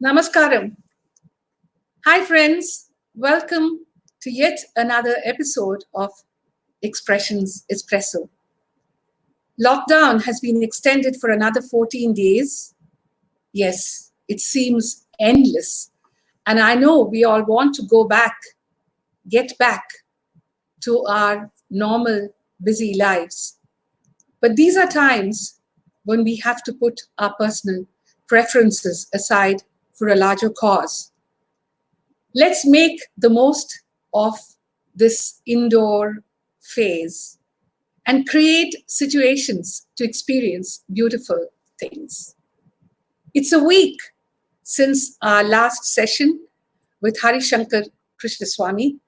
Namaskaram. Hi friends, welcome to yet another episode of Expressions Espresso. Lockdown has been extended for another 14 days. Yes, it seems endless. And I know we all want to get back to our normal busy lives. But these are times when we have to put our personal preferences aside for a larger cause. Let's make the most of this indoor phase and create situations to experience beautiful things. It's a week since our last session with Hari Shankar Krishnaswamy.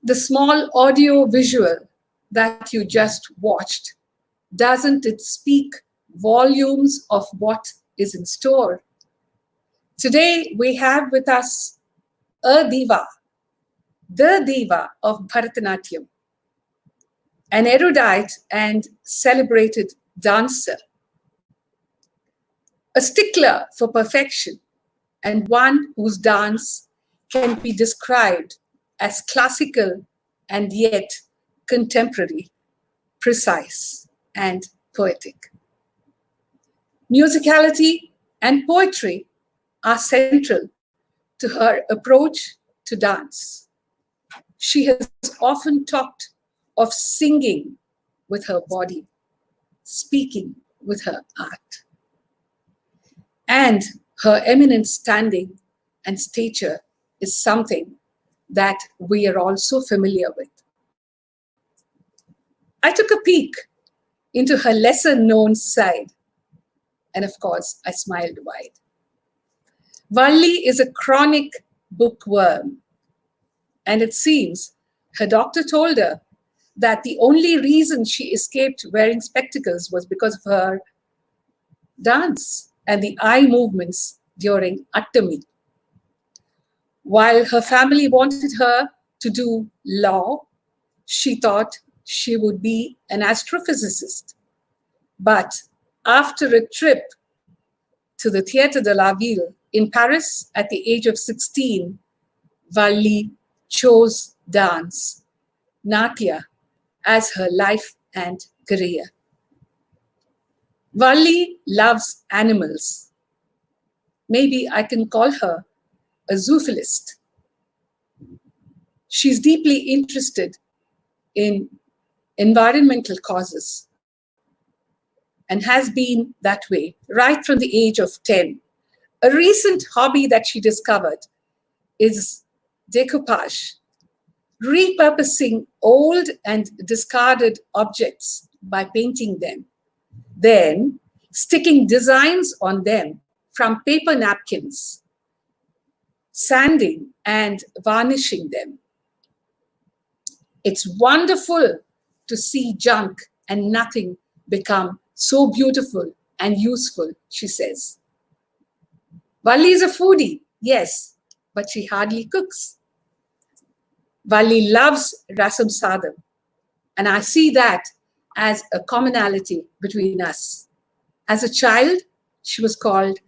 The small audio visual that you just watched, doesn't it speak volumes of what is in store? Today we have with us a diva, the diva of Bharatanatyam, an erudite and celebrated dancer, a stickler for perfection, and one whose dance can be described as classical and yet contemporary, precise and poetic. Musicality and poetry are central to her approach to dance. She has often talked of singing with her body, speaking with her art. And her eminent standing and stature is something that we are also familiar with. I took a peek into her lesser known side, and of course, I smiled wide. Valli is a chronic bookworm, and it seems her doctor told her that the only reason she escaped wearing spectacles was because of her dance and the eye movements during Attami. While her family wanted her to do law, she thought she would be an astrophysicist. But after a trip to the Théâtre de la Ville in Paris at the age of 16, Valli chose dance, Natya, as her life and career. Valli loves animals. Maybe I can call her a zoophilist. She's deeply interested in environmental causes and has been that way right from the age of 10. A recent hobby that she discovered is decoupage, repurposing old and discarded objects by painting them, then sticking designs on them from paper napkins, sanding and varnishing them. It's wonderful to see junk and nothing become so beautiful and useful, she says. Valli is a foodie, yes, but she hardly cooks. Valli loves rasam sadam, and I see that as a commonality between us. As a child, she was called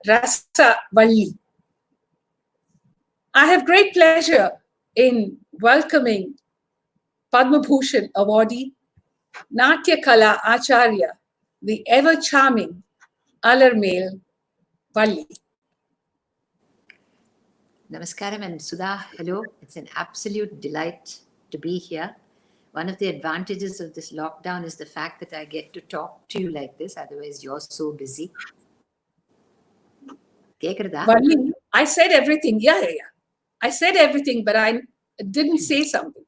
Rasa Valli. I have great pleasure in welcoming Padma Bhushan awardee, Natya Kala Acharya, the ever-charming Alarmel Valli. Namaskaram and Sudha, hello. It's an absolute delight to be here. One of the advantages of this lockdown is the fact that I get to talk to you like this, otherwise you're so busy. Valli, I said everything. Yeah. I said everything, but I didn't say something.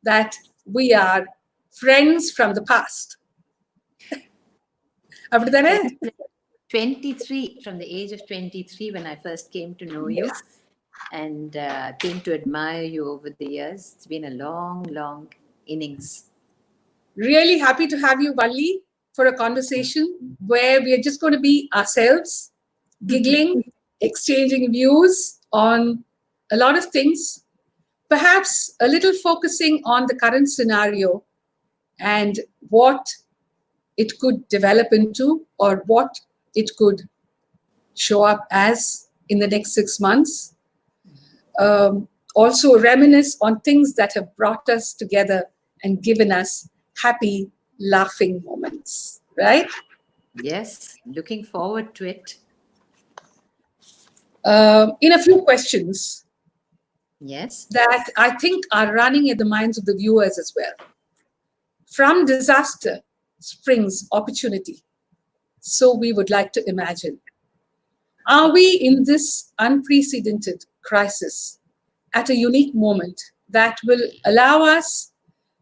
That we are friends from the past. 23, from the age of 23 when I first came to know you and came to admire you over the years. It's been a long, long innings. Really happy to have you, Valli, for a conversation where we are just going to be ourselves, giggling, exchanging views on a lot of things, perhaps a little focusing on the current scenario and what it could develop into or what it could show up as in the next 6 months. Also reminisce on things that have brought us together and given us happy, laughing moments, right? Yes, looking forward to it. In a few questions Yes. that I think are running in the minds of the viewers as well. From disaster springs opportunity. So we would like to imagine. Are we in this unprecedented crisis at a unique moment that will allow us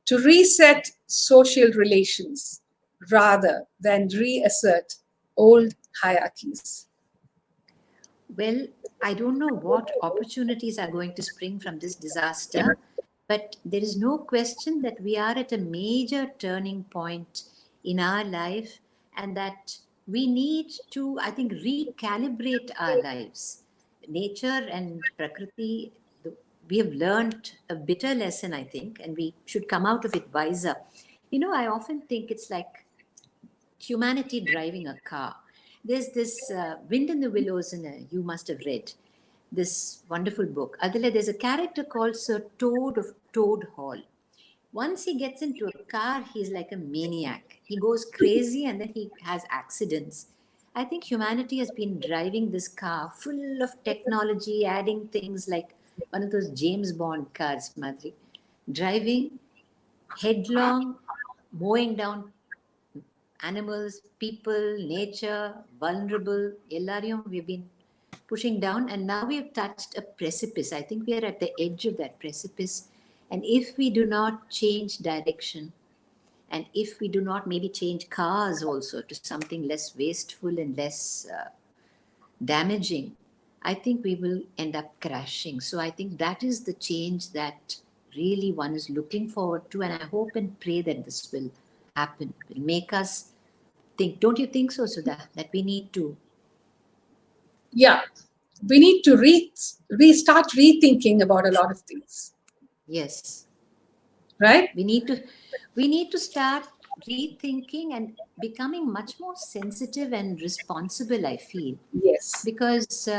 to reset social relations rather than reassert old hierarchies? Well, I don't know what opportunities are going to spring from this disaster, but there is no question that we are at a major turning point in our life, and that we need to, I think, recalibrate our lives. Nature and Prakriti, we have learned a bitter lesson, I think, and we should come out of it wiser. I often think it's like humanity driving a car. There's this Wind in the Willows, you must have read this wonderful book. Adela, there's a character called Sir Toad of Toad Hall. Once he gets into a car, he's like a maniac. He goes crazy and then he has accidents. I think humanity has been driving this car full of technology, adding things like one of those James Bond cars, Madri, driving headlong, mowing down animals, people, nature, vulnerable, we've been pushing down, and now we have touched a precipice. I think we are at the edge of that precipice. And if we do not change direction, and if we do not maybe change cars also to something less wasteful and less damaging, I think we will end up crashing. So I think that is the change that really one is looking forward to. And I hope and pray that this will happen, will make us think. Don't you think so, Sudha, that we need to? Yeah, we need to restart rethinking about a lot of things. Yes. Right? We need to start rethinking and becoming much more sensitive and responsible, I feel. Yes. Because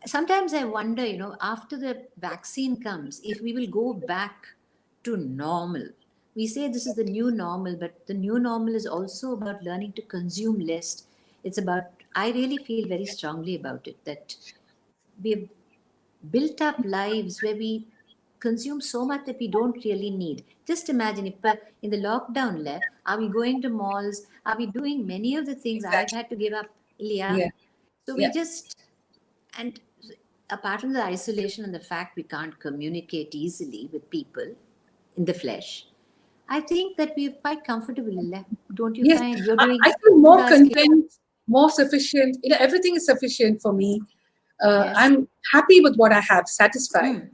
sometimes I wonder, after the vaccine comes, if we will go back to normal. We say this is the new normal, but the new normal is also about learning to consume less. It's about, I really feel very strongly about it, that we've built up lives where we consume so much that we don't really need. Just imagine if in the lockdown left, are we going to malls? Are we doing many of the things I've had to give up, Leah? Yeah. So we just, and apart from the isolation and the fact we can't communicate easily with people in the flesh, I think that we're quite comfortable, don't you Yes. find? You're doing I feel more tasking. content, more sufficient. Everything is sufficient for me. Yes. I'm happy with what I have, satisfied.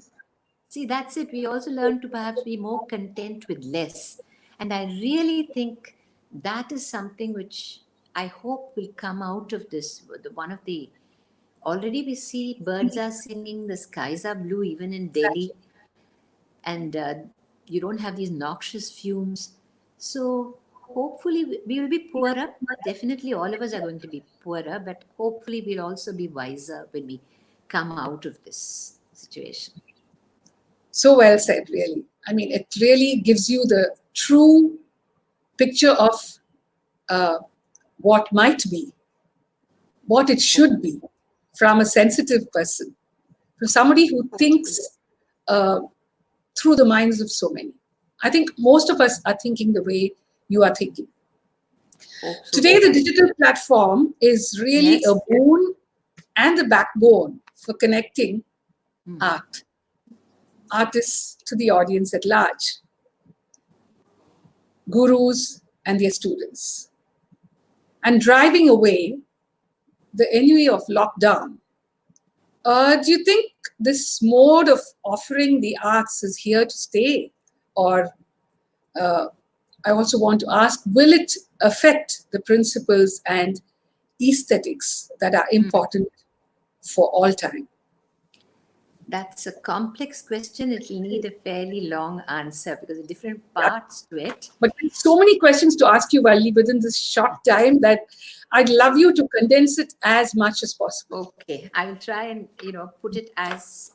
See, that's it. We also learn to perhaps be more content with less. And I really think that is something which I hope will come out of this. One of the, already we see birds are singing, the skies are blue, even in Delhi. And you don't have these noxious fumes. So hopefully we will be poorer. Definitely all of us are going to be poorer, but hopefully we'll also be wiser when we come out of this situation. So well said, really. I mean, it really gives you the true picture of what might be, what it should be, from a sensitive person, from somebody who thinks through the minds of so many. I think most of us are thinking the way you are thinking. Today, the digital platform is really a boon and the backbone for connecting artists to the audience at large, gurus and their students, and driving away the ennui of lockdown. Do you think this mode of offering the arts is here to stay? Or I also want to ask, will it affect the principles and aesthetics that are important for all time? That's a complex question. It will need a fairly long answer because there are different parts to it. But there's so many questions to ask you, Valli, within this short time that I'd love you to condense it as much as possible. Okay, I will try and put it as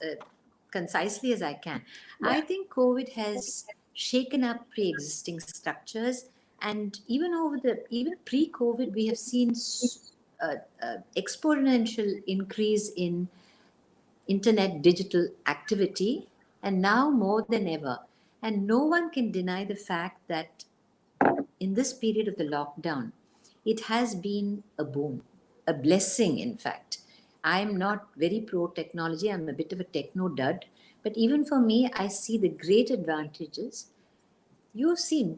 concisely as I can. Yeah. I think COVID has shaken up pre-existing structures, and even pre-COVID, we have seen exponential increase in internet digital activity, and now more than ever. And no one can deny the fact that in this period of the lockdown, it has been a boon, a blessing, in fact. I'm not very pro technology, I'm a bit of a techno dud, but even for me, I see the great advantages. You've seen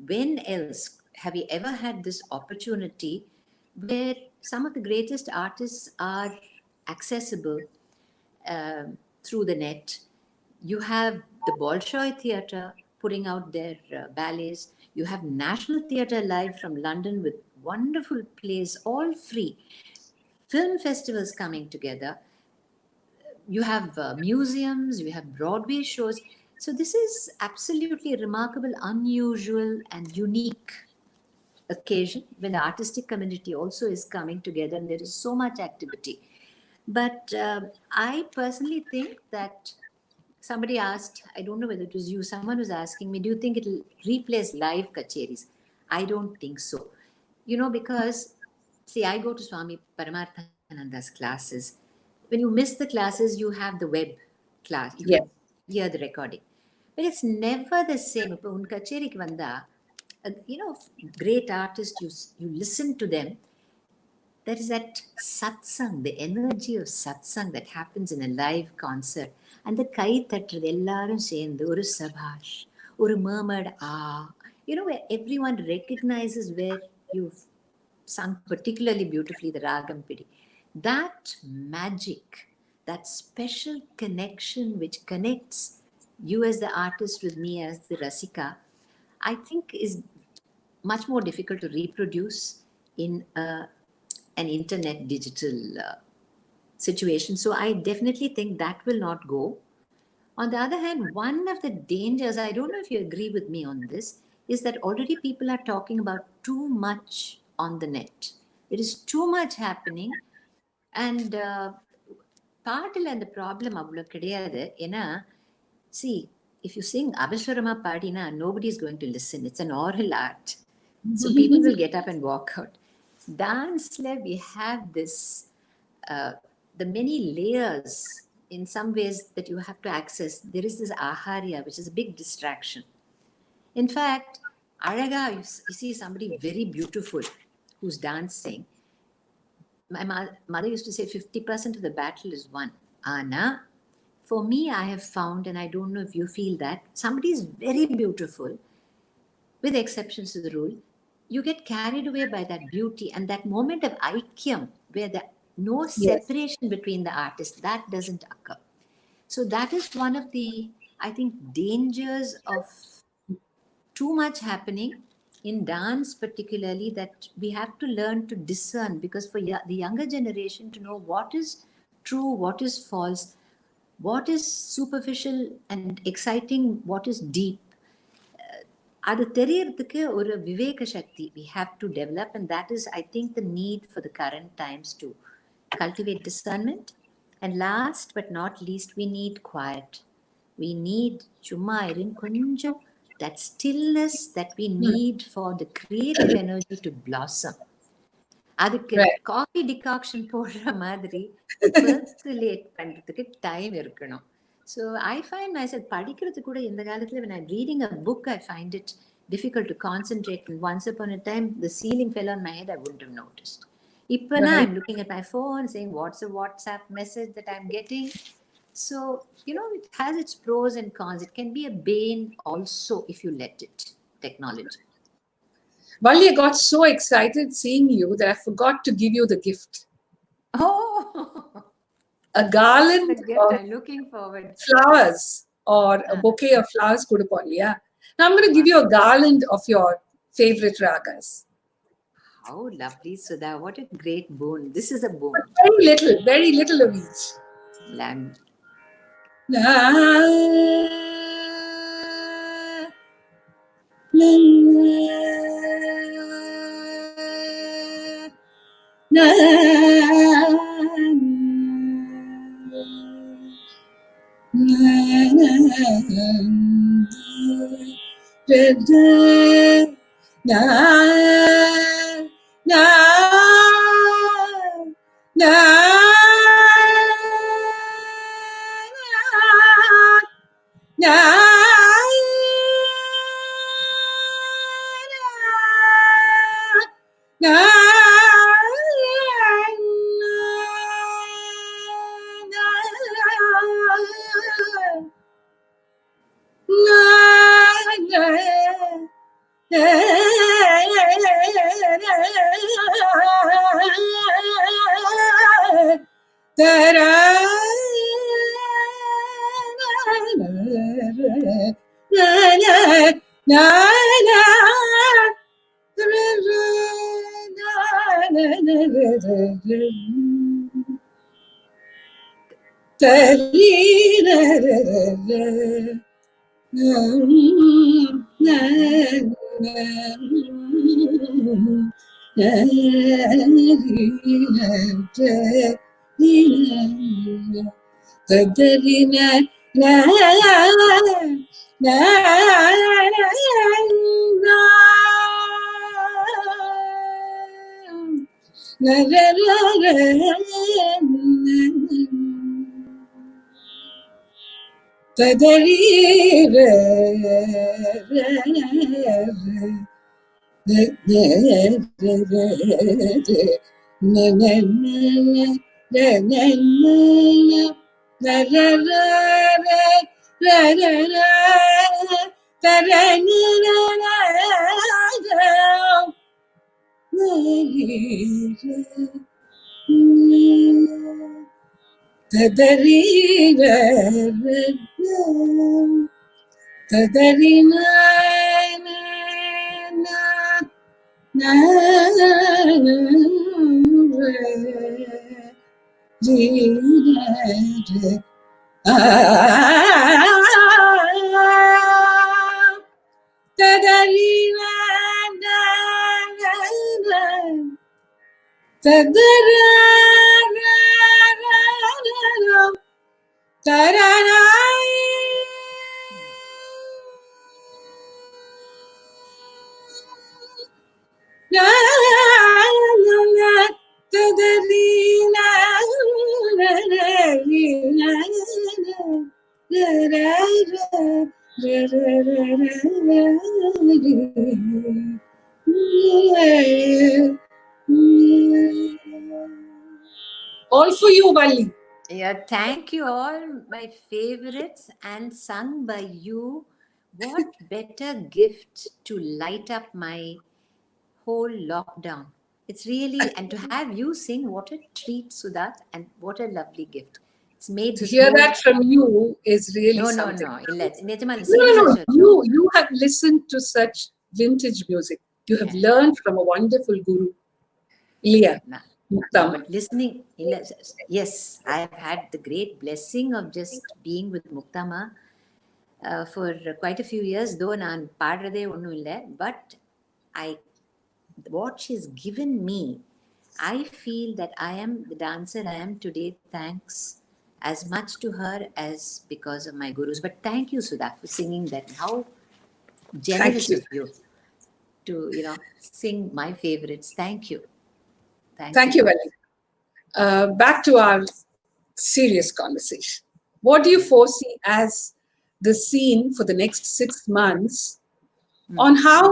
when else have you ever had this opportunity where some of the greatest artists are accessible through the net? You have the Bolshoi Theatre putting out their ballets. You have National Theatre Live from London with wonderful plays, all free. Film festivals coming together. You have museums, you have Broadway shows. So this is absolutely a remarkable, unusual, and unique occasion when the artistic community also is coming together and there is so much activity. But I personally think that somebody asked, I don't know whether it was you, someone was asking me, do you think it'll replace live kacheris? I don't think so. Because, see, I go to Swami Paramarthananda's classes. When you miss the classes, you have the web class. You Yeah. can hear the recording. But it's never the same. இப்போ உன் கச்சேரிக்கு வந்தா, great artists, you listen to them. There is that satsang, the energy of satsang that happens in a live concert. And the கை தட்டுறது எல்லாரும் சேர்ந்து ஒரு சபாஷ், ஒரு murmured where everyone recognizes where you've sung particularly beautifully the ragam pidi. That magic, that special connection which connects you as the artist with me as the rasika, I think is much more difficult to reproduce in an internet digital situation. So I definitely think that will not go. On the other hand, one of the dangers, I don't know if you agree with me on this, is that already people are talking about too much on the net. There is too much happening. And பாட்டில் அந்த problem அவ்வளோ கிடையாது. ஏன்னா, see, if you sing Abhishwarama Padina, nobody is going to listen. It's an oral art. So people will get up and walk out. Dance, we have this, the many layers in some ways that you have to access. There is this aharya, which is a big distraction. In fact, Araga, you see somebody very beautiful who's dancing. My mother used to say 50% of the battle is won. Anna, for me, I have found, and I don't know if you feel that, somebody is very beautiful, with exceptions to the rule, you get carried away by that beauty and that moment of aikyam where there no separation between the artists, that doesn't occur. So that is one of the, I think, dangers of too much happening in dance particularly, that we have to learn to discern, because for the younger generation to know what is true, what is false, what is superficial and exciting, what is deep, அது தெரியறதுக்கு ஒரு விவேக சக்தி we have to develop, and that is, I think, the need for the current times to cultivate discernment. And last but not least, we need quiet. We need சும்மா இருந்து கொஞ்சம், that stillness that we need for the creative energy to blossom. அதுக்கு coffee decoction போடுற மாதிரி percolate பண்றதுக்கு time இருக்கணும். So I find myself படிக்கிறது கூட இந்த காலத்துல, when I'm reading a book, I find it difficult to concentrate. And once upon a time, the ceiling fell on my head, I wouldn't have noticed. Now I'm looking at my phone, saying, what's a WhatsApp message that I'm getting? So, it has its pros and cons. It can be a bane also if you let it, technology. Valli, I got so excited seeing you that I forgot to give you the gift. Oh! A garland of I'm looking forward. flowers, or a bouquet of flowers. Now I'm going to give you a garland of your favorite ragas. How lovely, Sudha. What a great boon. This is a boon. But very little of each. Lamb. na na na na na All for you, Valli. Yeah, thank you all, my favorites, and sung by you. What better gift to light up my whole lockdown? It's really, and to have you sing, what a treat, Sudha, and what a lovely gift. It's made To this hear whole. that from you is really No, no, something. no. Nijamal, No, no, serious no. answer. You have listened to such vintage music. You have Yeah. learned from a wonderful guru, Ilya No, no, Muktama. but listening, yes, I have had the great blessing of just being with Muktama for quite a few years, though நான் பாடுறதே ஒன்றும் இல்லை, but I, what she's given me, I feel that I am the dancer I am today thanks as much to her as because of my gurus. But thank you, Sudha, for singing that. How generous Thank you. of you to, sing my favorites. Thank you. Thank you, Valli. Back to our serious conversation. What do you foresee as the scene for the next 6 months on how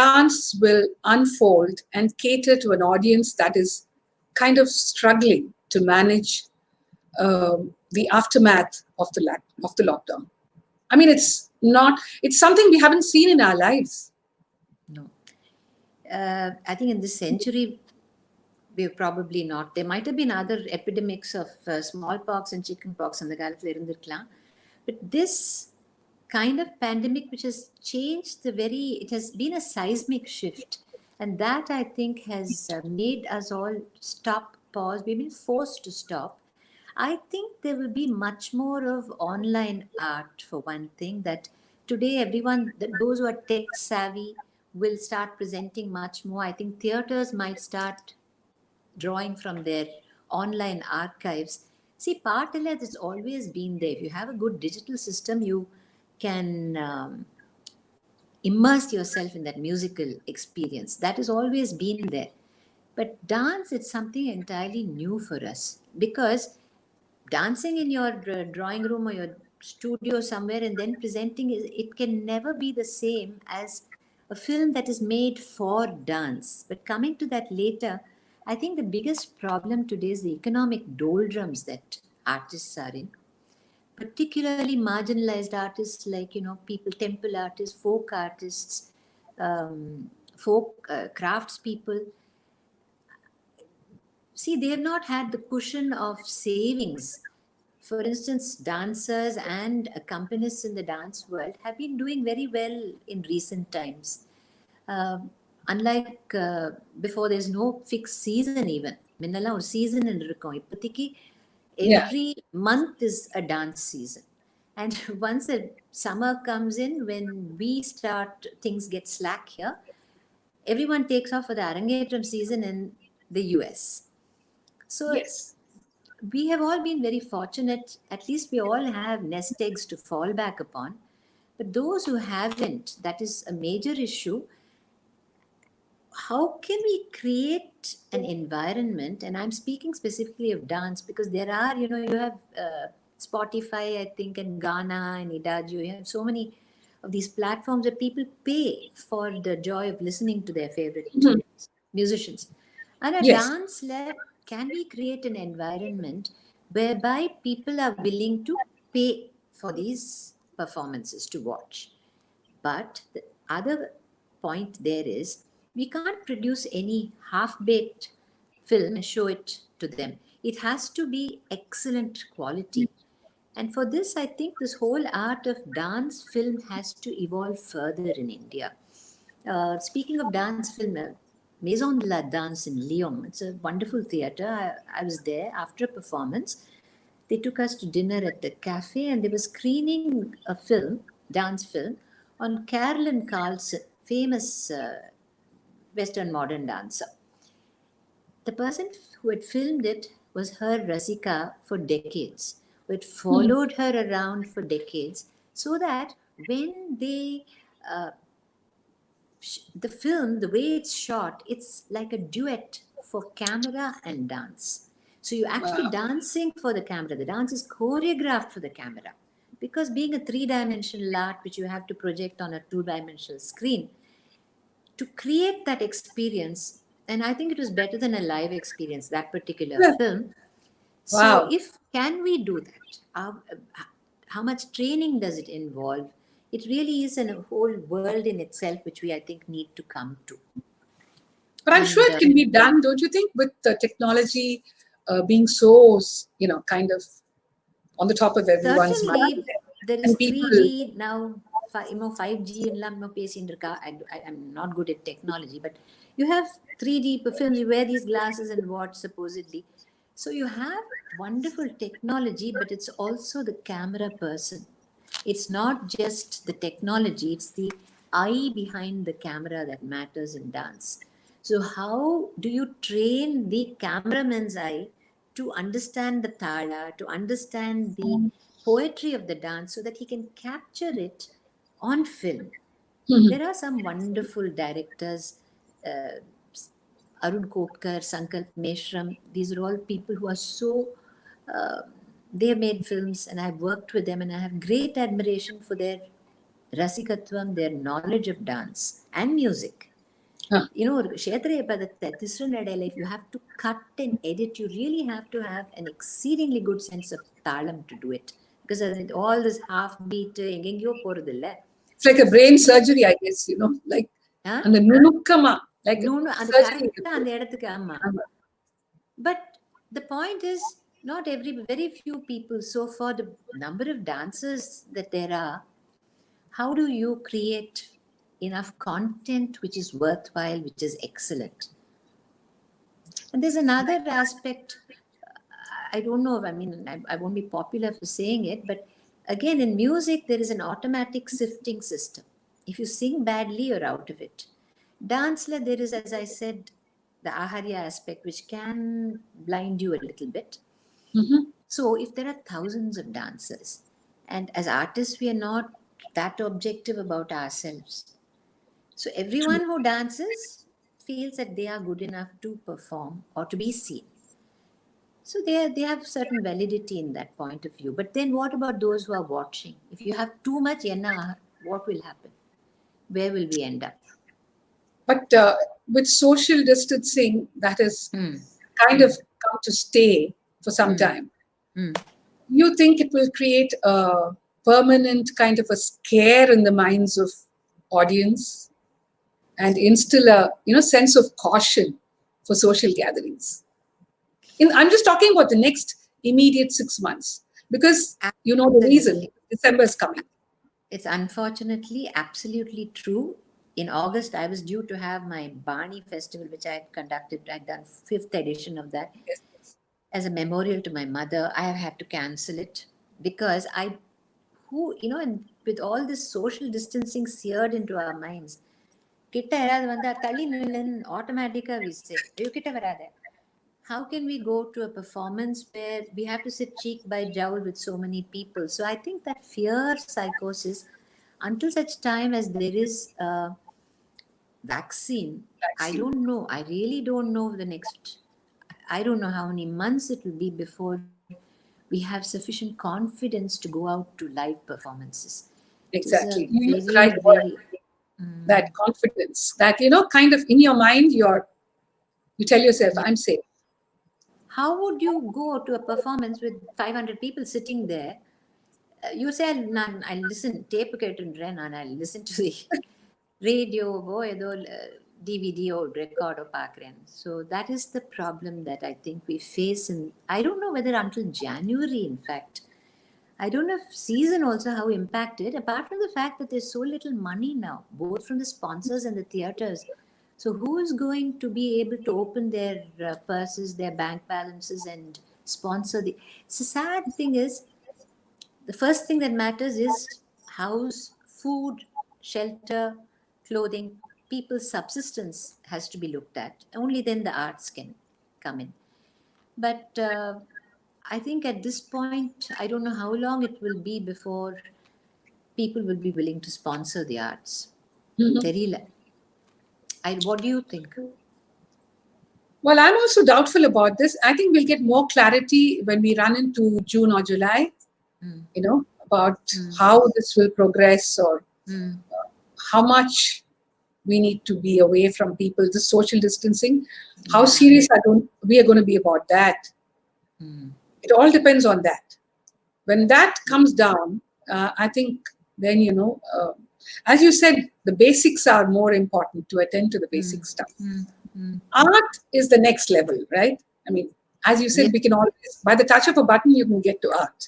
dance will unfold and cater to an audience that is kind of struggling to manage the aftermath of the lockdown? I mean, it's something we haven't seen in our lives. No. I think in this century, we've probably not. There might have been other epidemics of smallpox and chickenpox in the காலத்துல இருந்திருக்கலாம். But this kind of pandemic, which has changed it has been a seismic shift. And that, I think, has made us all stop, pause. We've been forced to stop. I think there will be much more of online art, for one thing, that today everyone, those who are tech savvy, will start presenting much more. I think theaters might start drawing from their online archives. See, part of it has always been there. If you have a good digital system, you can immerse yourself in that musical experience. That has always been there. But dance, it's something entirely new for us, because dancing in your drawing room or your studio somewhere and then presenting, it can never be the same as a film that is made for dance. But coming to that later, I think the biggest problem today is the economic doldrums that artists are in, particularly marginalized artists like, people, temple artists, folk artists, folk crafts people. See, they have not had the cushion of savings. For instance, dancers and accompanists in the dance world have been doing very well in recent times. Unlike before, there's no fixed season even. Minnala or season in இருக்கும் இப்போதைக்கு Yeah. every month is a dance season. And once the summer comes in, when we start, things get slack here, everyone takes off for the Arangetram season in the US. So Yes. we have all been very fortunate. At least we all have nest eggs to fall back upon. But those who haven't, that is a major issue. How can we create an environment? And I'm speaking specifically of dance, because there are, you have Spotify, I think, and Ghana and Idajio. You have so many of these platforms where people pay for the joy of listening to their favorite Mhm. musicians. And a Yes. dance lab, can we create an environment whereby people are willing to pay for these performances to watch? But the other point there is, we can't produce any half-baked film and show it to them. It has to be excellent quality. And for this, I think this whole art of dance film has to evolve further in India. Speaking of dance film, Maison de la Danse in Lyon, it's a wonderful theatre. I was there after a performance. They took us to dinner at the cafe, and they were screening a film, dance film, on Carolyn Carlson, famous Western modern dancer. The person who had filmed it was her Rasika for decades, who had followed her around for decades, so that when they uh, the film, the way it's shot, it's like a duet for camera and dance. So you're actually Wow. dancing for the camera. The dance is choreographed for the camera. Because being a three-dimensional art, which you have to project on a two-dimensional screen, to create that experience, and I think it was better than a live experience, that particular Yeah. film. So Wow. if can we do that? How much training does it involve? It really is a whole world in itself, which we, I think, need to come to. But I'm sure And it can be done, don't you think, with the technology being so, kind of on the top of everyone's mind, certainly, there is and people. 3D now, 5G எல்லாம் பேசிட்டு இருக்கா. I'm not good at technology, but you have 3D films. You wear these glasses and watch, supposedly. So you have wonderful technology, but it's also the camera person. It's not just the technology, it's the eye behind the camera that matters in dance. So how do you train the cameraman's eye to understand the tala, to understand the poetry of the dance, so that he can capture it on film? Mhm. There are some wonderful directors, uh, Arun Kotkar, Sankalp Meshram. These are all people who are so, uh, they have made films, and I've worked with them, and I have great admiration for their rasikatvam, their knowledge of dance and music. Huh. If you have to cut and edit, you really have to have an exceedingly good sense of talam to do it. Because all this half beat, It's like a brain surgery, I guess, like and the nunukama, like surgery. But the point is, not very few people. So for the number of dancers that there are, how do you create enough content which is worthwhile, which is excellent? And there's another aspect. I don't know if, I won't be popular for saying it, but again, in music, there is an automatic sifting system. If you sing badly, you're out of it. Dance, there is, as I said, the aharya aspect, which can blind you a little bit. Mhm. So if there are thousands of dancers, and as artists, we are not that objective about ourselves. So everyone who dances feels that they are good enough to perform or to be seen. So they have certain validity in that point of view. But then what about those who are watching? If you have too much yenna, what will happen? Where will we end up? But with social distancing, that is Hmm. kind of come to stay for some time. Hmm. You think it will create a permanent kind of a scare in the minds of audience and instill a sense of caution for social gatherings? I'm just talking about the next immediate 6 months because you know the reason Absolutely. December is coming. It's unfortunately absolutely true. In August, I was due to have my Barney festival, which I had conducted. I'd done fifth edition of that Yes, yes. as a memorial to my mother. I have had to cancel it because and with all this social distancing seared into our minds, கிட்ட யாராவது வந்தா தள்ளி நில்லுன்னு automatically we say, ஐயோ கிட்ட வராத. How can we go to a performance where we have to sit cheek by jowl with so many people? So I think that fear psychosis, until such time as there is a vaccine, I Vaccine. don't know. I really don't know I don't know how many months it will be before we have sufficient confidence to go out to live performances. It is a Exactly. You use the very, right word. very. That confidence. That kind of in your mind, you tell yourself, Yeah. I'm safe. How would you go to a performance with 500 people sitting there? You say, I'll listen, tape and I'll listen to the radio, DVD or record or pakren. So that is the problem that I think we face. And I don't know whether until January, in fact, I don't know if season also how impacted, apart from the fact that there's so little money now, both from the sponsors and the theatres. So who is going to be able to open their purses, their bank balances and sponsor the... It's a sad thing is, the first thing that matters is house, food, shelter, clothing, people's subsistence has to be looked at. Only then the arts can come in. But I think at this point, I don't know how long it will be before people will be willing to sponsor the arts. Mhm. Terila, what do you think? Well, I'm also doubtful about this. I think we'll get more clarity when we run into June or July, about how this will progress or Mm. how much we need to be away from people, the social distancing. How Yeah. serious we are going to be about that? It all depends on that. When that comes down, I think then, as you said, the basics are more important to attend to the basic stuff. Art is the next level, right? I mean, as you Yeah. said, we can always, by the touch of a button, you can get to art.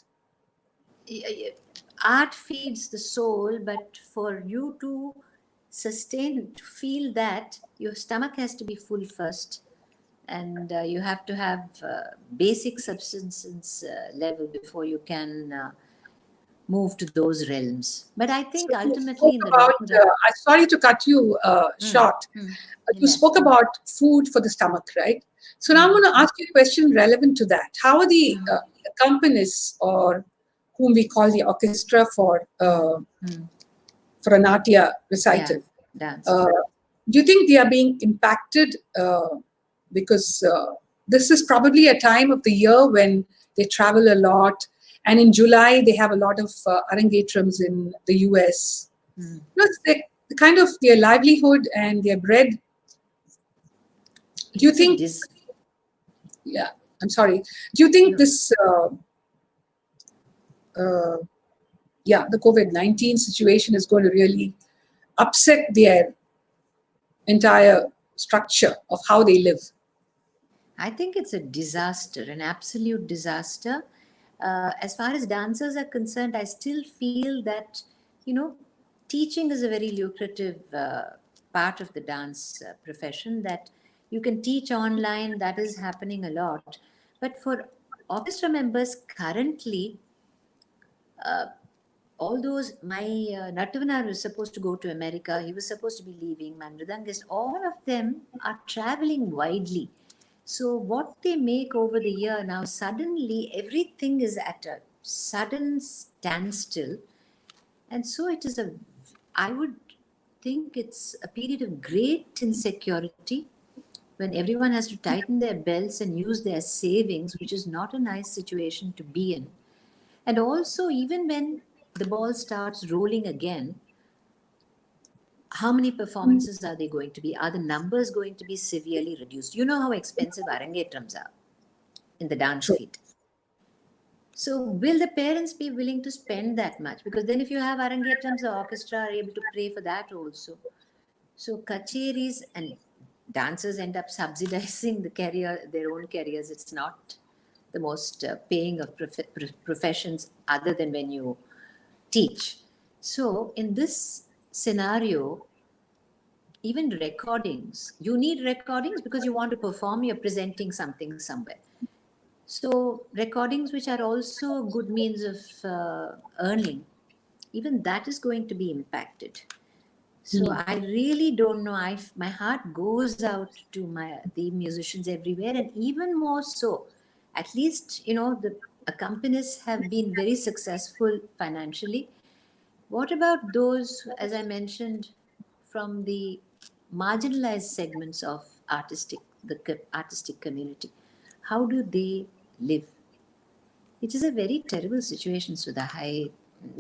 Art feeds the soul, but for you to sustain, to feel that, your stomach has to be full first. And you have to have basic subsistence level before you can move to those realms. But I So think you ultimately spoke in the about, long run, I'm sorry to cut you short. You yeah. spoke about food for the stomach, right? So now I'm going to ask you a question relevant to that. How are the accompanists, or whom we call the orchestra for a Natya Yeah, recital, dance. uh, do you think they are being impacted because this is probably a time of the year when they travel a lot, and in July they have a lot of arangetrams in the US. It's the kind of their livelihood and their bread. Do you It's a think? Yeah, I'm sorry. Do you think no. this? Uh, the COVID-19 situation is going to really upset their entire structure of how they live. I think it's a disaster, an absolute disaster. As far as dancers are concerned, I still feel that, teaching is a very lucrative part of the dance profession, that you can teach online, that is happening a lot. But for orchestra members currently, all those, my Natavanar was supposed to go to America, he was supposed to be leaving, my Mridangist, all of them are traveling widely. So what they make over the year now, suddenly everything is at a sudden standstill. And so it is I would think it's a period of great insecurity when everyone has to tighten their belts and use their savings, which is not a nice situation to be in. And also, even when the ball starts rolling again, how many performances are they going to be? Are the numbers going to be severely reduced? You know how expensive arangetrams are in the dance True. field. So will the parents be willing to spend that much? Because then if you have arangetrams, the orchestra are able to pay for that also. So kacheris and dancers end up subsidizing their own careers. It's not the most paying of professions other than when you teach. So in this scenario, even recordings, you need recordings because you want to perform, you're presenting something somewhere. So recordings, which are also a good means of earning, even that is going to be impacted. So I really don't know. My heart goes out to the musicians everywhere, and even more so, at least the accompanists have been very successful financially. What about those, as I mentioned, from the marginalized segments of artistic community? How do they live? It is a very terrible situation, Sudha.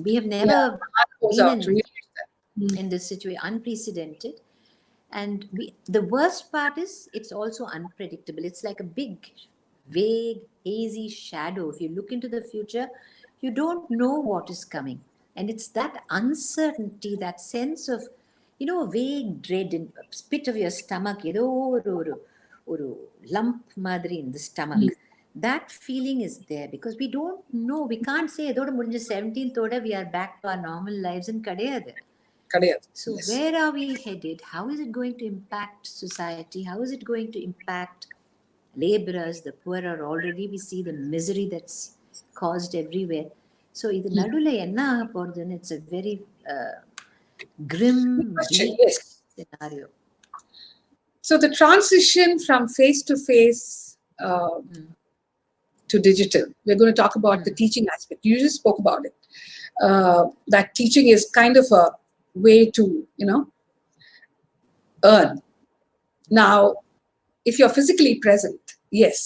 We have Yeah, never heart goes been out, really. in this situation, unprecedented. And the worst part is it's also unpredictable. It's like a big, vague, hazy shadow. If you look into the future, you don't know what is coming. And it's that uncertainty, that sense of, a vague dread in pit of your stomach, or lump madri in the stomach. That feeling is there because we don't know. We can't say, 17th we are back to our normal lives in Kadeyadu. So Yes. where are we headed? How is it going to impact society? How is it going to impact laborers? The poor are already, we see the misery that's caused everywhere. So இது நடுவுல என்ன ஆக போறதுன்னு it's a very grim, Question, bleak yes. scenario. So the transition from face to face to digital, we're going to talk about the teaching aspect. You just spoke about it. That teaching is kind of a way to, earn. Now, if you're physically present, yes.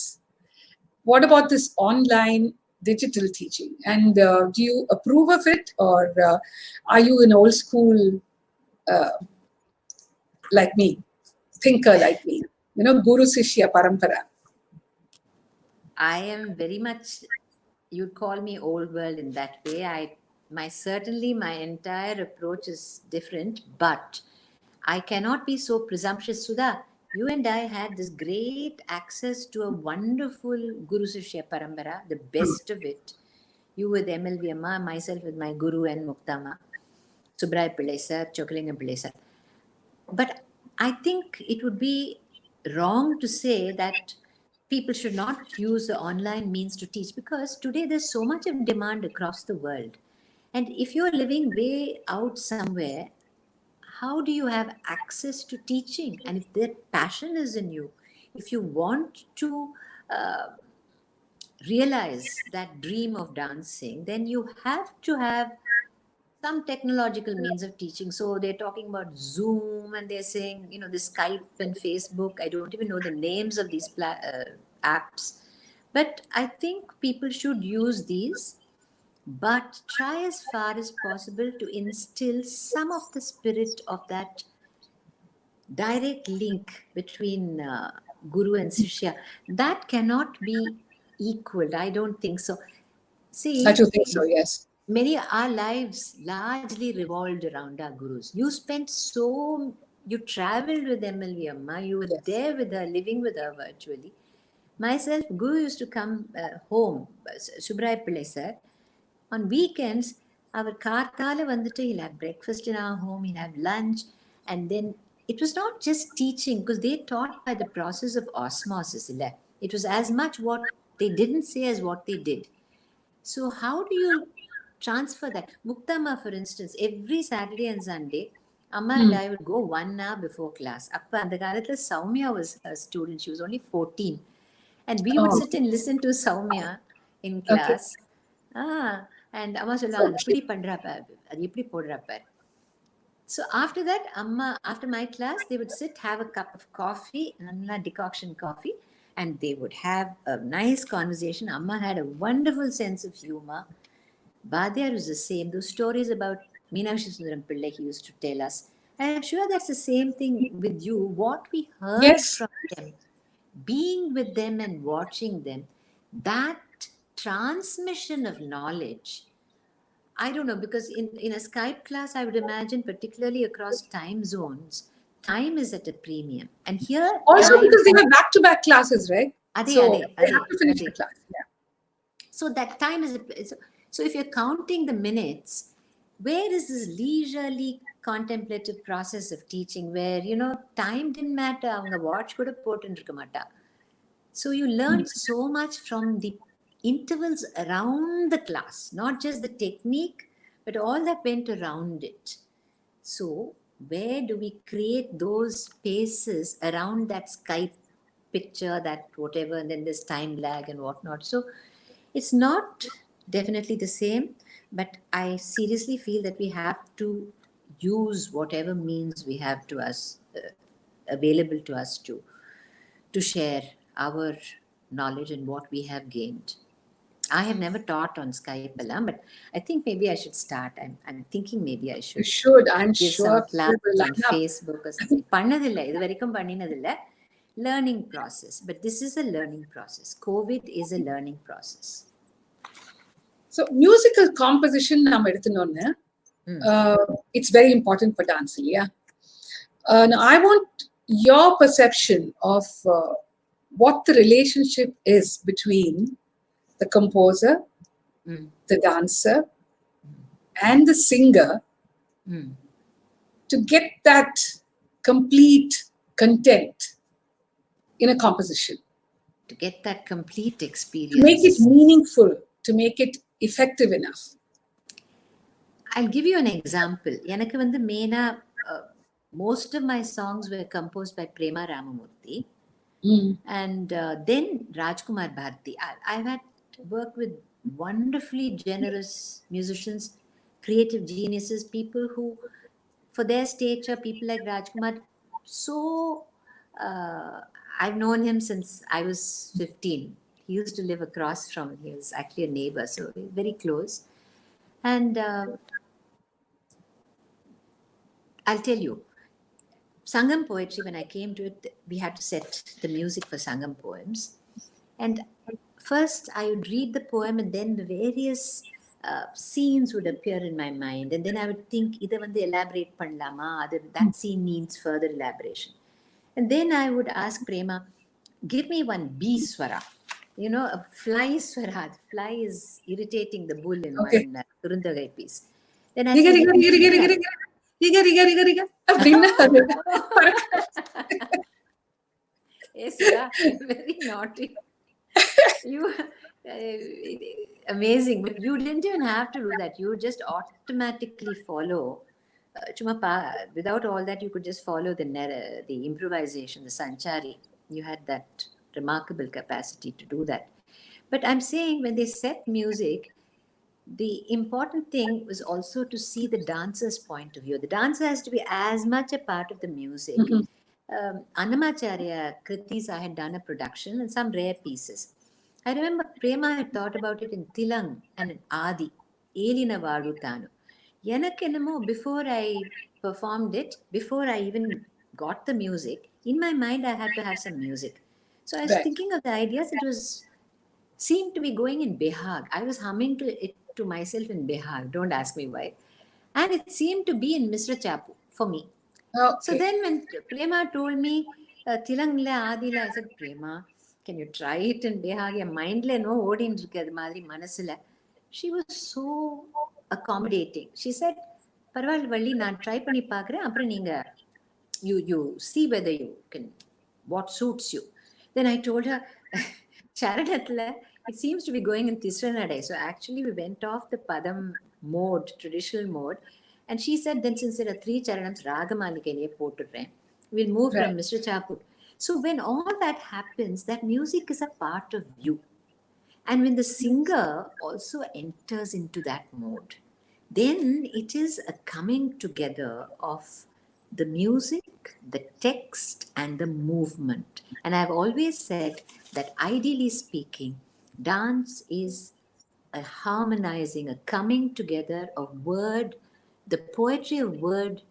What about this online digital teaching? And do you approve of it, or are you an old school like me, thinker like me? Guru Sishya Parampara. I am very much, you'd call me old world in that way. Certainly my entire approach is different, but I cannot be so presumptuous. Sudha, you and I had this great access to a wonderful Guru Sishya Parampara, the best of it. You with MLV Amma, myself with my Guru and Muktama, Subrai Pillai sir, Chokalingam Pillai sir. But I think it would be wrong to say that people should not use the online means to teach, because today there's so much of demand across the world. And if you're living way out somewhere, how do you have access to teaching? And if that passion is in you, if you want to realize that dream of dancing, then you have to have some technological means of teaching. So they're talking about Zoom, and they're saying, the Skype and Facebook. I don't even know the names of these apps. But I think people should use these, but try as far as possible to instill some of the spirit of that direct link between Guru and Sishya. That cannot be equal. I don't think so. See, I do think so, yes. many our lives largely revolved around our gurus. You traveled with MLV Amma, you were there with her, living with her virtually. Myself, Guru used to come home, Subrai Pillai sir. On weekends, our Karthala Vandita, he'll have breakfast in our home, he'll have lunch, and then it was not just teaching, because they taught by the process of osmosis. It was as much what they didn't say as what they did. So how do you transfer that? Muktama, for instance, every Saturday and Sunday, Amma and I would go 1 hour before class. Appa and the Karatha Soumya was her student. She was only 14. And we would sit and listen to Soumya in class. And Amma solla, "Adi eppadi pandra paru, adi eppadi podra paru." So after that, Amma, after my class, they would sit, have a cup of coffee, nalla decoction coffee, and they would have a nice conversation. Amma had a wonderful sense of humor. Badiyar was the same. Those stories about Meenakshi Sundaram Pillai he used to tell us. And I'm sure that's the same thing with you. What we heard Yes. from them, being with them and watching them, that transmission of knowledge, I don't know, because in a Skype class, I would imagine, particularly across time zones, time is at a premium. And here, Also time, because they have back-to-back classes, right? So they have to finish the ade. class. Yeah. So that time is, so if you're counting the minutes, where is this leisurely contemplative process of teaching where, time didn't matter, அவங்க watch கூட போட்டுருக்க மாட்டா. So you learned so much from the intervals around the class, not just the technique, but all that went around it. So where do we create those spaces around that Skype picture, that whatever, and then there's time lag and whatnot. So it's not definitely the same, but I seriously feel that we have to use whatever means we have to us, available to us to share our knowledge and what we have gained. I have never taught on Skype, Alam, but I think maybe I should start. I'm thinking maybe I You should should. I'm give some sure class people will on line up. Facebook or something. பண்ணதில்லை இது வரைக்கும் பண்ணினதில்லை. Learning process, but this is a learning process. COVID is a learning process. So musical composition நம்ம எடுத்துனோன்னு it's very important for dancing, yeah. Now I want your perception of what the relationship is between the composer, the dancer, and the singer to get that complete content in a composition. To get that complete experience. To make it meaningful, to make it effective enough. I'll give you an example. எனக்கு வந்து மெயினா most of my songs were composed by Prema Ramamurthy. And then Rajkumar Bharti. I've had worked with wonderfully generous musicians, creative geniuses, people who, for their stature, people like Rajkumar, so I've known him since I was 15. He used to live across from me. He was actually a neighbor, so very close. And I'll tell you, Sangam poetry, when I came to it, we had to set the music for Sangam poems. And first I would read the poem and then the various scenes would appear in my mind. And then I would think, either when they elaborate panlama, that scene needs further elaboration. And then I would ask Prema, give me one B swara. A fly swara. The fly is irritating the bull in one Kurundagai piece. Then I said, yes, yeah, very naughty. You amazing, but you didn't even have to do that. You just automatically follow. Without all that, you could just follow the improvisation, the sanchari. You had that remarkable capacity to do that. But I'm saying, when they set music, the important thing was also to see the dancer's point of view. The dancer has to be as much a part of the music. Annamacharya Kritis, I had done a production and some rare pieces. I remember Prema had thought about it in Tilang and in Adi, Elina Varutanu. Yenakkenamo, before I performed it, before I even got the music, in my mind I had to have some music. So I was thinking of the ideas. It seemed to be going in Behag. I was humming to myself in Behag. Don't ask me why. And it seemed to be in Mr. Chapu for me. Okay. So then when Prema told me, Tilangla Adila, I said, Prema, can you try it in Behag? Your mind no odin madri manasila. She was so accommodating. She said, Parval Valli, na try panni paakren, apra neenga you see whether you can, what suits you. Then I told her, Charanathla, it seems to be going in Tisranadai. So actually we went off the Padam mode, traditional mode. And she said, then since there are 3 charanams, Ragamalike poturren, we'll move from Mr. Chapu. So when all that happens, that music is a part of you. And when the singer also enters into that mode, then it is a coming together of the music, the text, and the movement. And I've always said that ideally speaking, dance is a harmonizing, a coming together of word, the poetry of word,